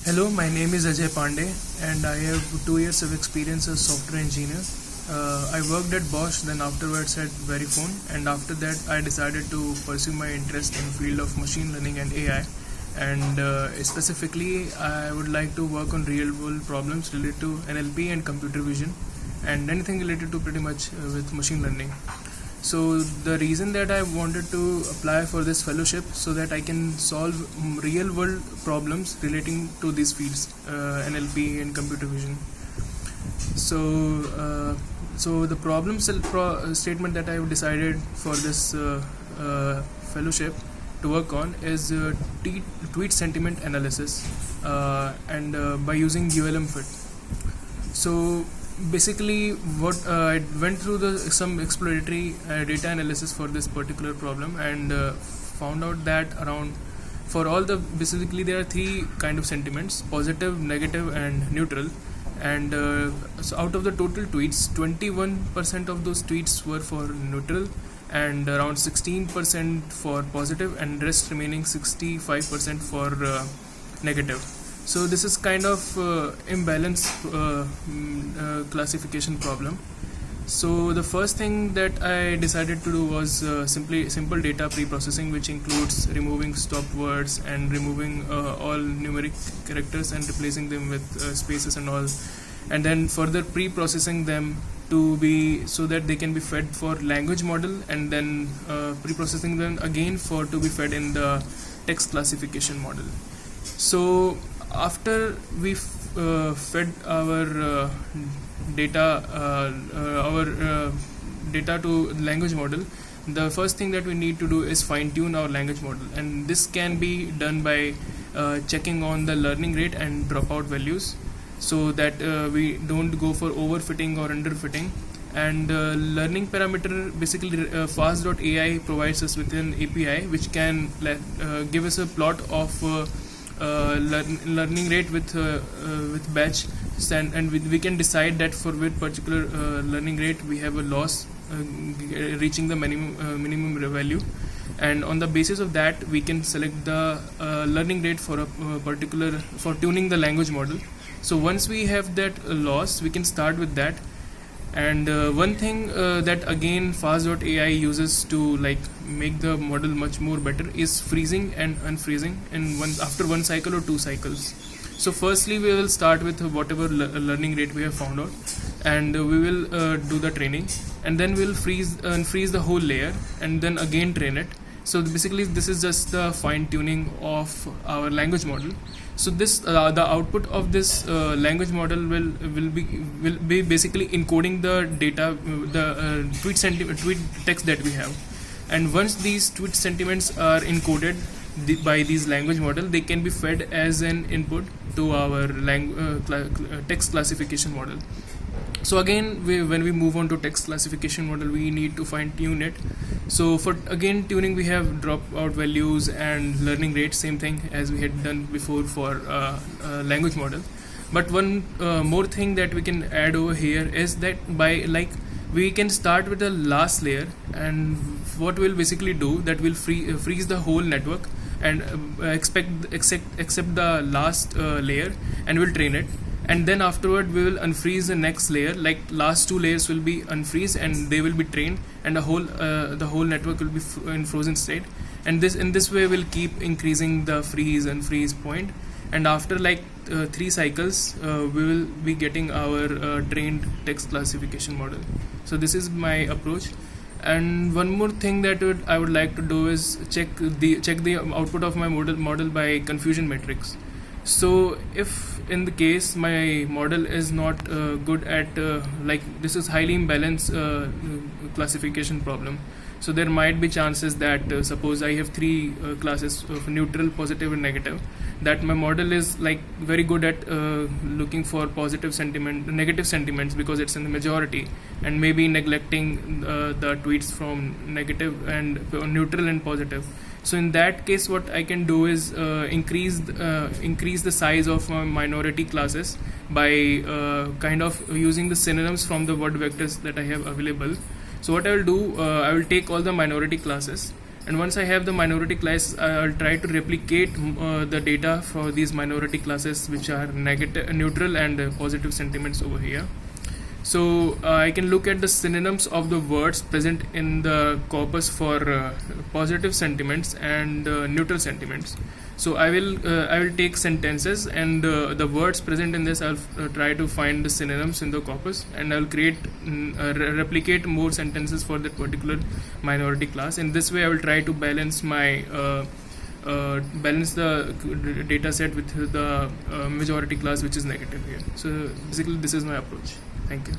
Hello, my name is Ajay Pandey and I have 2 years of experience as software engineer. I worked at Bosch, then afterwards at Verifone, and after that I decided to pursue my interest in field of machine learning and AI. And specifically, I would like to work on real world problems related to NLP and computer vision, and anything related to pretty much with machine learning. So the reason that I wanted to apply for this fellowship so that I can solve real world problems relating to these fields, NLP and computer vision. So the statement that I have decided for this fellowship to work on is tweet sentiment analysis, and by using ULM Fit. So basically, what I went through some exploratory data analysis for this particular problem, and found out that around for all the basically there are three kind of sentiments: positive, negative, and neutral. And so out of the total tweets, 21% of those tweets were for neutral, and around 16% for positive, and rest remaining 65% for negative. So this is kind of imbalanced classification problem. So the first thing that I decided to do was simple data pre-processing, which includes removing stop words and removing all numeric characters and replacing them with spaces and all, and then further pre-processing them to be so that they can be fed for language model, and then pre-processing them again for to be fed in the text classification model. So after we fed our data to language model, the first thing that we need to do is fine tune our language model, and this can be done by checking on the learning rate and dropout values, so that we don't go for overfitting or underfitting. And learning parameter, basically fast.ai provides us with an API which can give us a plot of learning rate with batch, and we can decide that for which particular learning rate we have a loss reaching the minimum value, and on the basis of that we can select the learning rate for a particular for tuning the language model. So once we have that loss, we can start with that. And one thing that again fast.ai uses to make the model much more better is freezing and unfreezing after one cycle or two cycles. So firstly we will start with whatever learning rate we have found out, and we will do the training, and then we'll unfreeze the whole layer and then again train it. So basically this is just the fine tuning of our language model. So this the output of this language model will be basically encoding the data, the tweet text that we have. And once these tweet sentiments are encoded by these language model, they can be fed as an input to our text classification model. So again, when we move on to text classification model, we need to fine tune it. So for again tuning, we have dropout values and learning rate, same thing as we had done before for language model. But one more thing that we can add over here is that we can start with the last layer, and what we'll basically do that will freeze the whole network and accept the last layer, and we'll train it. And then afterward we will unfreeze the next layer, like last two layers will be unfreezed and they will be trained, and the whole network will be in frozen state. And in this way we'll keep increasing the freeze and freeze point, and after 3 cycles we will be getting our trained text classification model. So this is my approach. And one more thing that I would like to do is check the output of my model by confusion matrix. So if in the case my model is not good at this is highly imbalanced classification problem, so there might be chances that suppose I have 3 classes of neutral, positive, and negative, that my model is very good at looking for negative sentiments because it's in the majority, and maybe neglecting the tweets from negative and neutral and positive. So in that case, what I can do is increase the size of my minority classes by kind of using the synonyms from the word vectors that I have available. So what I will do, I will take all the minority classes And once I have the minority class, I'll try to replicate the data for these minority classes which are negative, neutral and positive sentiments over here. So I can look at the synonyms of the words present in the corpus for positive sentiments and neutral sentiments. So I will take sentences and the words present in this. I'll try to find the synonyms in the corpus, and I'll replicate more sentences for that particular minority class. In this way, I will try to balance the data set with the majority class which is negative here. So basically, this is my approach. Thank you.